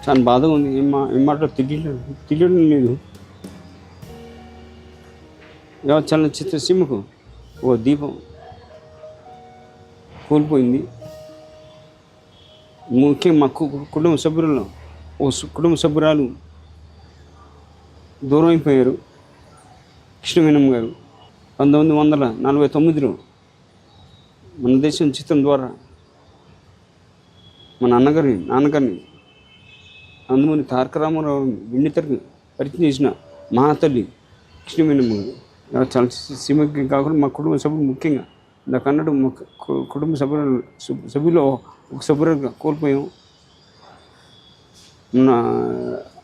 చాలా బాధగా ఉంది. ఏం మాటలో తెలియడం లేదు. చలనచిత్ర సీమకు ఓ దీపం కోల్పోయింది. ముఖ్యంగా మా కుటుంబ సభ్యులలో కుటుంబ సభ్యురాలు దూరం అయిపోయారు. కృష్ణవేణమ్మ గారు 1949లో మన దేశం చిత్రం ద్వారా మా నాన్నగారిని అందుమని తారక రామారావు వెండితెరకు పరిచయం చేసిన మహాతల్లి కృష్ణవేణమ్మ గారు. చాలా సీమకి కాకుండా మా కుటుంబ సభ్యులు ముఖ్యంగా నాకు అన్నట్టు మా కుటుంబ సభ్యులు ఒక సభ్యులుగా కోల్పోయాం.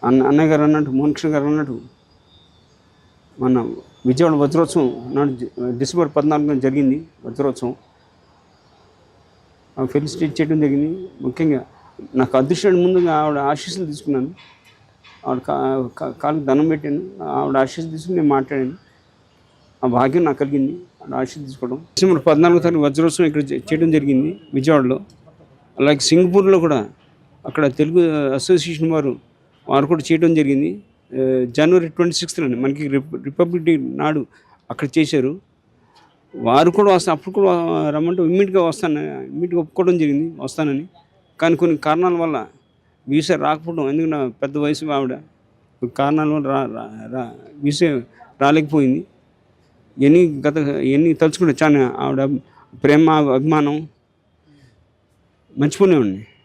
అన్నయ్య గారు అన్నట్టు మోహన్ కృష్ణ గారు అన్నట్టు మన విజయవాడ వజ్రోత్సవం నాడు డిసెంబర్ 14న జరిగింది వజ్రోత్సవం. ఫెలిసిటేట్ చేయడం జరిగింది. ముఖ్యంగా నాకు అదృష్టాన్ని ముందుగా ఆవిడ ఆశీస్సులు తీసుకున్నాను. ఆవిడ కాళ్ళకి దండం పెట్టాను. ఆవిడ ఆశీస్సులు తీసుకుని నేను మాట్లాడాను. ఆ భాగ్యం నాకు కలిగింది ఆవిడ ఆశీస్సులు తీసుకోవడం. డిసెంబర్ 14వ తారీఖు వజ్రోత్సవం ఇక్కడ చేయడం జరిగింది విజయవాడలో. అలాగే సింగపూర్లో కూడా అక్కడ తెలుగు అసోసియేషన్ వారు కూడా చేయడం జరిగింది. జనవరి 26న మనకి రిపబ్లిక్ డే నాడు అక్కడ చేశారు. వారు కూడా అప్పుడు కూడా రమ్మంటే ఇమ్మీడియట్గా ఒప్పుకోవడం జరిగింది వస్తానని. కానీ కొన్ని కారణాల వల్ల వీసా రాకపోవడం, ఎందుకంటే పెద్ద వయసు ఆవిడ, కారణాల వల్ల వీసా రాలేకపోయింది. ఎన్ని తలుచుకుంటే చాలా ఆవిడ ప్రేమ అభిమానం మర్చిపోలేమండి.